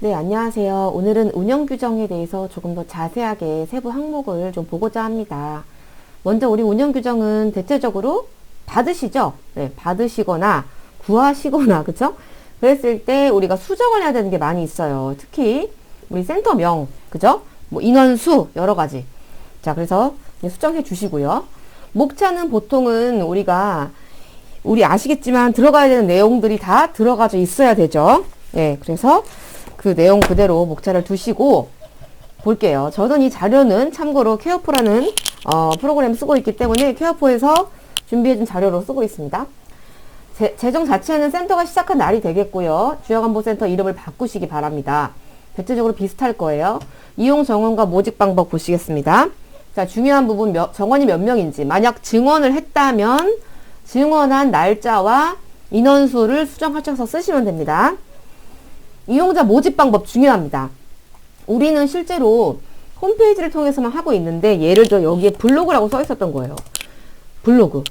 네, 안녕하세요. 오늘은 운영 규정에 대해서 조금 더 자세하게 세부 항목을 좀 보고자 합니다. 먼저 우리 운영 규정은 대체적으로 받으시죠? 네, 받으시거나 구하시거나, 그쵸? 그랬을 때 우리가 수정을 해야 되는 게 많이 있어요. 특히 우리 센터명, 그죠? 뭐 인원수, 여러 가지. 자, 그래서 수정해 주시고요. 목차는 보통은 우리 아시겠지만 들어가야 되는 내용들이 다 들어가져 있어야 되죠. 네, 그래서 그 내용 그대로 목차를 두시고 볼게요. 저는 이 자료는 참고로 케어포라는 프로그램 쓰고 있기 때문에 케어포에서 준비해준 자료로 쓰고 있습니다. 재정 자체는 센터가 시작한 날이 되겠고요. 주요간보센터 이름을 바꾸시기 바랍니다. 대체적으로 비슷할 거예요. 이용 정원과 모집 방법 보시겠습니다. 자, 중요한 부분 정원이 몇 명인지, 만약 증원을 했다면 증원한 날짜와 인원수를 수정하셔서 쓰시면 됩니다. 이용자 모집 방법 중요합니다. 우리는 실제로 홈페이지를 통해서만 하고 있는데, 예를 들어 여기에 블로그라고 써 있었던 거예요. 블로그.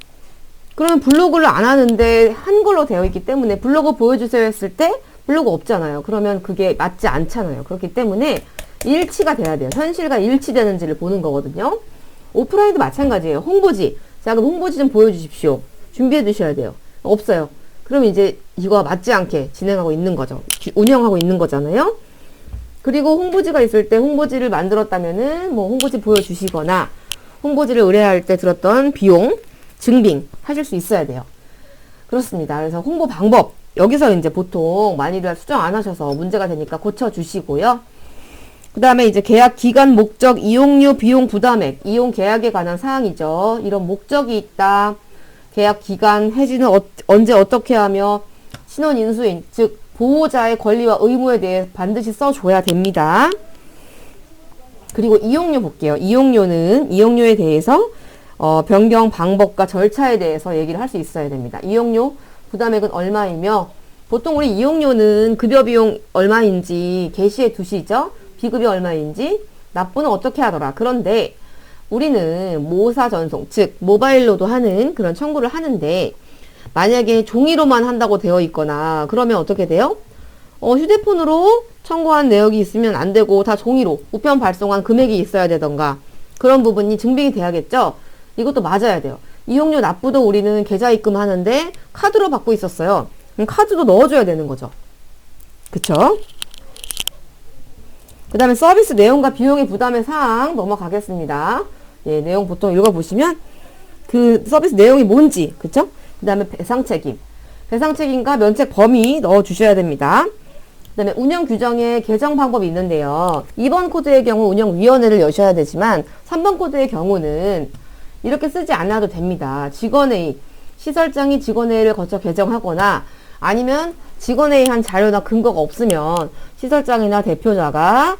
그러면 블로그를 안 하는데 한글로 되어 있기 때문에 블로그 보여주세요 했을 때 블로그 없잖아요. 그러면 그게 맞지 않잖아요. 그렇기 때문에 일치가 돼야 돼요. 현실과 일치되는지를 보는 거거든요. 오프라인도 마찬가지예요. 홍보지. 자, 그럼 홍보지 좀 보여주십시오. 준비해 두셔야 돼요. 없어요. 그럼 이제 이거와 맞지 않게 진행하고 있는 거죠. 운영하고 있는 거잖아요. 그리고 홍보지가 있을 때 홍보지를 만들었다면은 뭐 홍보지 보여주시거나 홍보지를 의뢰할 때 들었던 비용, 증빙 하실 수 있어야 돼요. 그렇습니다. 그래서 홍보 방법 여기서 이제 보통 많이들 수정 안 하셔서 문제가 되니까 고쳐주시고요. 그 다음에 이제 계약 기간, 목적, 이용료, 비용, 부담액, 이용 계약에 관한 사항이죠. 이런 목적이 있다. 계약 기간, 해지는 언제 어떻게 하며 신원 인수인, 즉 보호자의 권리와 의무에 대해 반드시 써줘야 됩니다. 그리고 이용료 볼게요. 이용료에 대해서 변경 방법과 절차에 대해서 얘기를 할 수 있어야 됩니다. 이용료 부담액은 얼마이며, 보통 우리 이용료는 급여 비용 얼마인지 게시해 두시죠. 비급여 얼마인지, 납부는 어떻게 하더라. 그런데 우리는 모사 전송, 즉 모바일로도 하는 그런 청구를 하는데, 만약에 종이로만 한다고 되어 있거나 그러면 어떻게 돼요? 휴대폰으로 청구한 내역이 있으면 안 되고 다 종이로 우편 발송한 금액이 있어야 되던가, 그런 부분이 증빙이 돼야겠죠. 이것도 맞아야 돼요. 이용료 납부도 우리는 계좌 입금하는데 카드로 받고 있었어요. 그럼 카드도 넣어줘야 되는 거죠. 그쵸? 그 다음에 서비스 내용과 비용의 부담의 사항 넘어가겠습니다. 예, 내용 보통 읽어보시면 그 서비스 내용이 뭔지, 그쵸? 그 다음에 배상 책임과 면책 범위 넣어주셔야 됩니다. 그 다음에 운영 규정에 개정 방법이 있는데요. 2번 코드의 경우 운영위원회를 여셔야 되지만 3번 코드의 경우는 이렇게 쓰지 않아도 됩니다. 직원회의, 시설장이 직원회의를 거쳐 개정하거나 아니면 직원회의 한 자료나 근거가 없으면 시설장이나 대표자가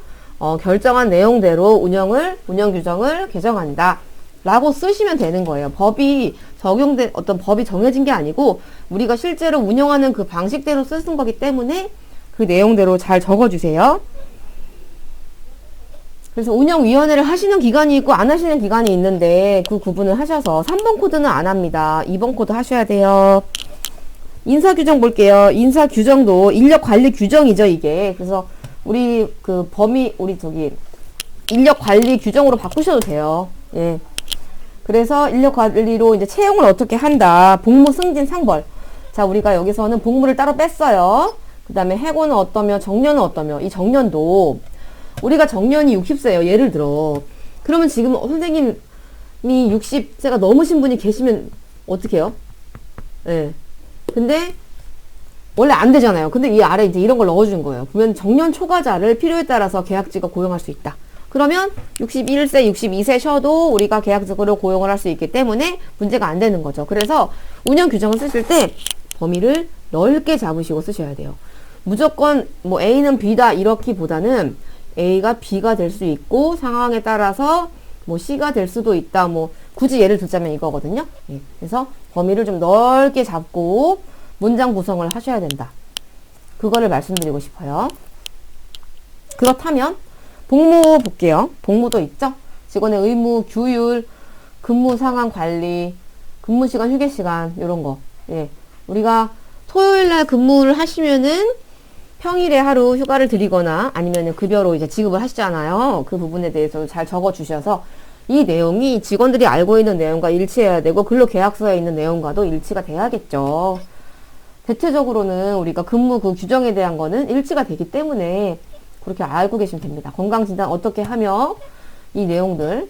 결정한 내용대로 운영 규정을 개정한다 라고 쓰시면 되는 거예요. 법이 정해진 게 아니고 우리가 실제로 운영하는 그 방식대로 쓰는 거기 때문에 그 내용대로 잘 적어주세요. 그래서 운영위원회를 하시는 기간이 있고 안 하시는 기간이 있는데 그 구분을 하셔서 3번 코드는 안 합니다. 2번 코드 하셔야 돼요. 인사규정 볼게요. 인사규정도 인력관리 규정이죠, 이게. 그래서 인력관리 규정으로 바꾸셔도 돼요. 예. 그래서 인력관리로 이제 채용을 어떻게 한다. 복무 승진 상벌. 자, 우리가 여기서는 복무를 따로 뺐어요. 그 다음에 해고는 어떠며 정년은 어떠며. 이 정년도 우리가 정년이 60세예요. 예를 들어. 그러면 지금 선생님이 60세가 넘으신 분이 계시면 어떻게 해요? 예. 근데 원래 안 되잖아요. 근데 이 아래 이제 이런 걸 넣어준 거예요. 보면 정년 초과자를 필요에 따라서 계약직으로 고용할 수 있다. 그러면 61세, 62세 쉬어도 우리가 계약직으로 고용을 할 수 있기 때문에 문제가 안 되는 거죠. 그래서 운영 규정을 쓰실 때 범위를 넓게 잡으시고 쓰셔야 돼요. 무조건 뭐 A는 B다 이렇기보다는 A가 B가 될 수 있고 상황에 따라서 뭐 C가 될 수도 있다. 뭐 굳이 예를 들자면 이거거든요. 예. 그래서 범위를 좀 넓게 잡고 문장 구성을 하셔야 된다. 그거를 말씀드리고 싶어요. 그렇다면 복무 볼게요. 복무도 있죠. 직원의 의무, 규율, 근무 상황 관리, 근무 시간, 휴게 시간 이런 거. 예. 우리가 토요일 날 근무를 하시면은 평일에 하루 휴가를 드리거나 아니면 급여로 이제 지급을 하시잖아요. 그 부분에 대해서 잘 적어 주셔서 이 내용이 직원들이 알고 있는 내용과 일치해야 되고 근로계약서에 있는 내용과도 일치가 돼야겠죠. 대체적으로는 우리가 근무 그 규정에 대한 거는 일치가 되기 때문에 그렇게 알고 계시면 됩니다. 건강진단 어떻게 하며 이 내용들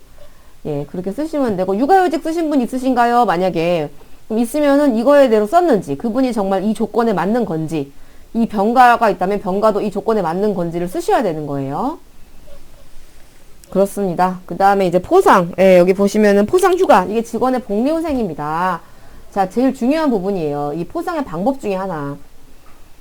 예 그렇게 쓰시면 되고 육아휴직 쓰신 분 있으신가요? 만약에 있으면은 이거에 대로 썼는지 그분이 정말 이 조건에 맞는 건지 이 병가가 있다면 병가도 이 조건에 맞는 건지를 쓰셔야 되는 거예요. 그렇습니다. 그 다음에 이제 포상 예, 여기 보시면은 포상휴가 이게 직원의 복리후생입니다. 자 제일 중요한 부분이에요. 이 포상의 방법 중에 하나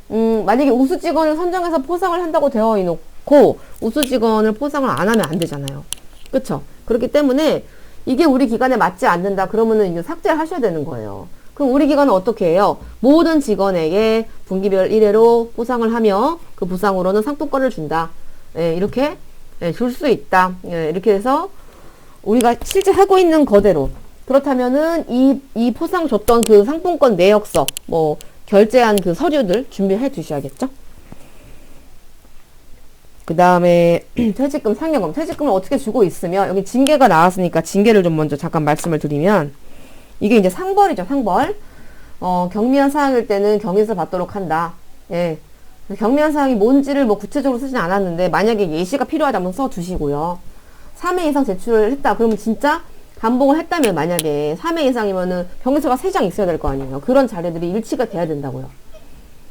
만약에 우수 직원을 선정해서 포상을 한다고 되어 있고 우수 직원을 포상을 안 하면 안 되잖아요. 그쵸? 그렇기 때문에 이게 우리 기관에 맞지 않는다 그러면은 이제 삭제를 하셔야 되는 거예요. 그럼 우리 기관은 어떻게 해요? 모든 직원에게 분기별 1회로 포상을 하며 그 보상으로는 상품권을 준다. 예, 이렇게 예, 줄 수 있다. 예, 이렇게 해서 우리가 실제 하고 있는 거대로 그렇다면은 이 포상 줬던 그 상품권 내역서 뭐 결제한 그 서류들 준비해 두셔야겠죠? 그 다음에 퇴직금, 상여금. 퇴직금을 어떻게 주고 있으면 여기 징계가 나왔으니까 징계를 좀 먼저 잠깐 말씀을 드리면 이게 이제 상벌이죠. 상벌. 경미한 사항일 때는 경위서 받도록 한다. 예. 경미한 사항이 뭔지를 뭐 구체적으로 쓰진 않았는데 만약에 예시가 필요하다면 써두시고요. 3회 이상 제출을 했다. 그러면 진짜 감봉을 했다면 만약에 3회 이상이면은 경위서가 3장 있어야 될 거 아니에요. 그런 자료들이 일치가 돼야 된다고요.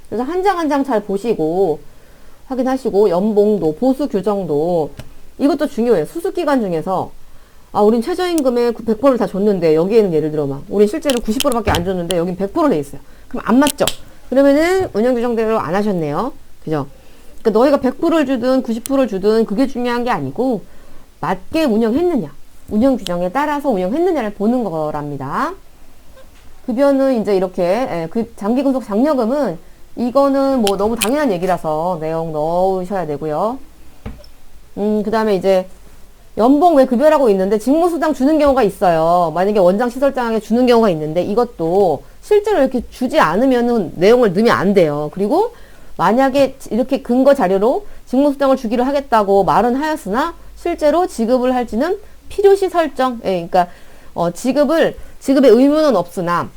그래서 한 장 한 장 잘 보시고 확인하시고 연봉도 보수 규정도 이것도 중요해요. 수습기간 중에서 아 우린 최저임금의 100%를 다 줬는데 여기에는 예를 들어 막 우린 실제로 90%밖에 안 줬는데 여긴 100% 돼 있어요. 그럼 안 맞죠? 그러면은 운영규정대로 안 하셨네요. 그죠? 그러니까 너희가 100%를 주든 90%를 주든 그게 중요한 게 아니고 맞게 운영했느냐 운영규정에 따라서 운영했느냐를 보는 거랍니다. 급여는 이제 이렇게 그 장기근속 장려금은 이거는 뭐 너무 당연한 얘기라서 내용 넣으셔야 되고요. 그 다음에 이제 연봉 왜 급여라고 있는데 직무수당 주는 경우가 있어요. 만약에 원장 시설장에게 주는 경우가 있는데 이것도 실제로 이렇게 주지 않으면은 내용을 넣으면 안 돼요. 그리고 만약에 이렇게 근거 자료로 직무수당을 주기로 하겠다고 말은 하였으나 실제로 지급을 할지는 필요시 설정. 예, 그러니까 지급의 의무는 없으나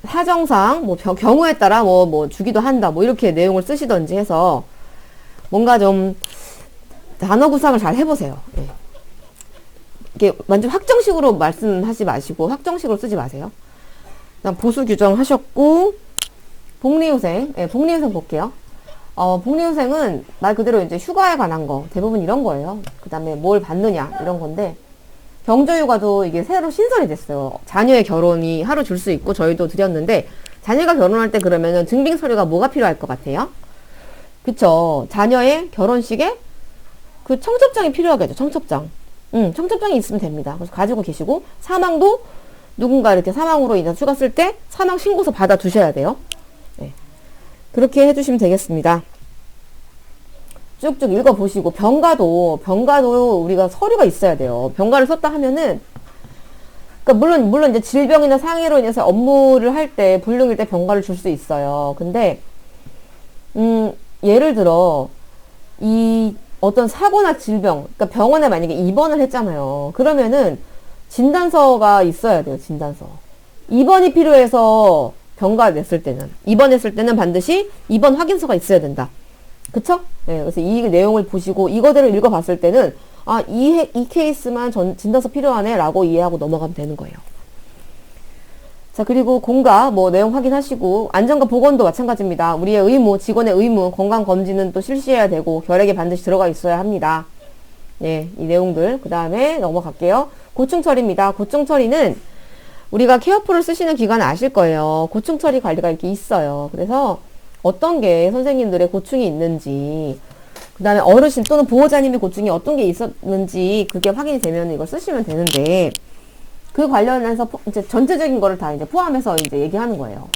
사정상 경우에 따라 주기도 한다. 이렇게 내용을 쓰시던지 해서 뭔가 좀 단어 구상을 잘 해보세요. 예. 이게 완전 확정식으로 말씀하지 마시고 확정식으로 쓰지 마세요. 그다음 보수 규정 하셨고 복리후생, 예, 복리후생 볼게요. 복리후생은 말 그대로 이제 휴가에 관한 거 대부분 이런 거예요. 그다음에 뭘 받느냐 이런 건데 경조휴가도 이게 새로 신설이 됐어요. 자녀의 결혼이 하루 줄 수 있고 저희도 드렸는데 자녀가 결혼할 때 그러면은 증빙 서류가 뭐가 필요할 것 같아요? 그쵸? 자녀의 결혼식에 그 청첩장이 필요하겠죠. 청첩장. 청첩장이 있으면 됩니다. 그래서 가지고 계시고 사망도 누군가 이렇게 사망으로 인해서 휴가 쓸 때 사망 신고서 받아 두셔야 돼요. 네. 그렇게 해주시면 되겠습니다. 쭉쭉 읽어보시고 병가도 우리가 서류가 있어야 돼요. 병가를 썼다 하면은 그러니까 물론 이제 질병이나 상해로 인해서 업무를 할 때 불능일 때 병가를 줄 수 있어요. 근데 예를 들어 이 어떤 사고나 질병, 그러니까 병원에 만약에 입원을 했잖아요. 그러면은 진단서가 있어야 돼요. 진단서. 입원이 필요해서 병가 냈을 때는 입원했을 때는 반드시 입원 확인서가 있어야 된다. 그쵸? 네, 그래서 이 내용을 보시고 이거대로 읽어봤을 때는 아, 이 케이스만 진단서 필요하네 라고 이해하고 넘어가면 되는 거예요. 자, 그리고 공가 내용 확인하시고 안전과 보건도 마찬가지입니다. 우리의 의무, 직원의 의무, 건강검진은 또 실시해야 되고 결핵에 반드시 들어가 있어야 합니다. 네, 이 내용들 그 다음에 넘어갈게요. 고충처리입니다. 고충처리는 우리가 케어풀을 쓰시는 기관은 아실 거예요. 고충처리 관리가 이렇게 있어요. 그래서 어떤 게 선생님들의 고충이 있는지 그 다음에 어르신 또는 보호자님의 고충이 어떤 게 있었는지 그게 확인이 되면 이걸 쓰시면 되는데 그 관련해서 이제 전체적인 거를 다 이제 포함해서 이제 얘기하는 거예요.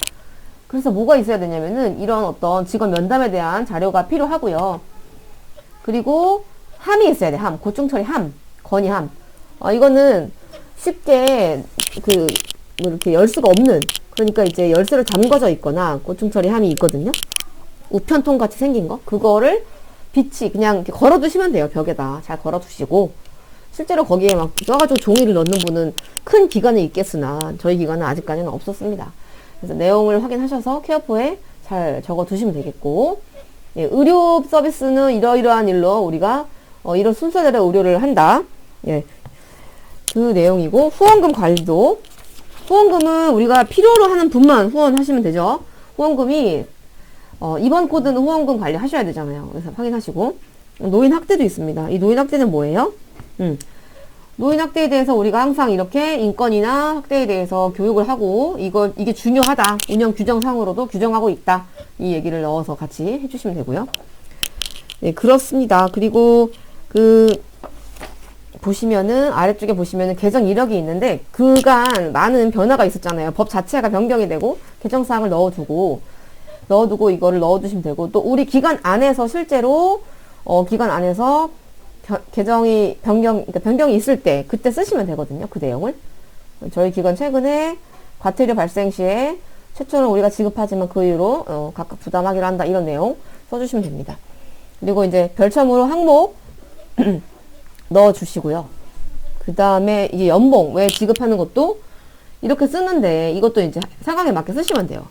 그래서 뭐가 있어야 되냐면은 이런 어떤 직원 면담에 대한 자료가 필요하고요. 그리고 함이 있어야 돼. 함. 고충 처리 함. 건의함. 이거는 쉽게 뭐 이렇게 열수가 없는, 그러니까 이제 열쇠로 잠궈져 있거나 고충 처리함이 있거든요. 우편통 같이 생긴 거, 그거를 빛이 그냥 이렇게 걸어 두시면 돼요. 벽에다 잘 걸어 두시고, 실제로 거기에 막 써가지고 종이를 넣는 분은 큰 기관에 있겠으나 저희 기관은 아직까지는 없었습니다. 그래서 내용을 확인하셔서 케어포에 잘 적어 두시면 되겠고, 예, 의료 서비스는 이러이러한 일로 우리가 이런 순서대로 의료를 한다. 예, 그 내용이고, 후원금 관리도, 후원금은 우리가 필요로 하는 분만 후원하시면 되죠. 후원금이 이번 코드는 후원금 관리 하셔야 되잖아요. 그래서 확인하시고, 노인 학대도 있습니다. 이 노인 학대는 뭐예요? 노인 학대에 대해서 우리가 항상 이렇게 인권이나 학대에 대해서 교육을 하고, 이게 중요하다. 운영 규정상으로도 규정하고 있다. 이 얘기를 넣어서 같이 해주시면 되고요. 네, 그렇습니다. 그리고 보시면은, 아래쪽에 보시면은 개정 이력이 있는데, 그간 많은 변화가 있었잖아요. 법 자체가 변경이 되고, 개정사항을 넣어두고 이거를 넣어두시면 되고, 또 우리 기관 안에서 실제로, 기관 안에서 개정이 변경이 있을 때, 그때 쓰시면 되거든요. 그 내용을. 저희 기관 최근에 과태료 발생 시에 최초는 우리가 지급하지만 그 이후로, 각각 부담하기로 한다. 이런 내용 써주시면 됩니다. 그리고 이제 별첨으로 항목, 넣어주시고요. 그 다음에 이게 연봉, 왜 지급하는 것도 이렇게 쓰는데, 이것도 이제 상황에 맞게 쓰시면 돼요.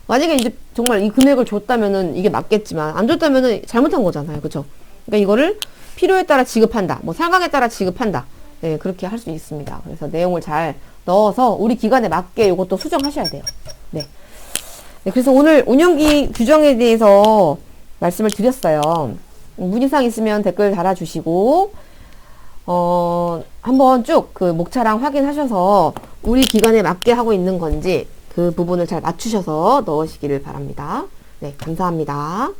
만약에 이제 정말 이 금액을 줬다면은 이게 맞겠지만, 안 줬다면은 잘못한 거잖아요. 그쵸? 그러니까 이거를 필요에 따라 지급한다. 뭐 상황에 따라 지급한다. 네, 그렇게 할 수 있습니다. 그래서 내용을 잘 넣어서 우리 기관에 맞게 이것도 수정하셔야 돼요. 네. 네, 그래서 오늘 운영기 규정에 대해서 말씀을 드렸어요. 문의사항 있으면 댓글 달아주시고, 한번 쭉 그 목차랑 확인하셔서 우리 기관에 맞게 하고 있는 건지 그 부분을 잘 맞추셔서 넣으시기를 바랍니다. 네, 감사합니다.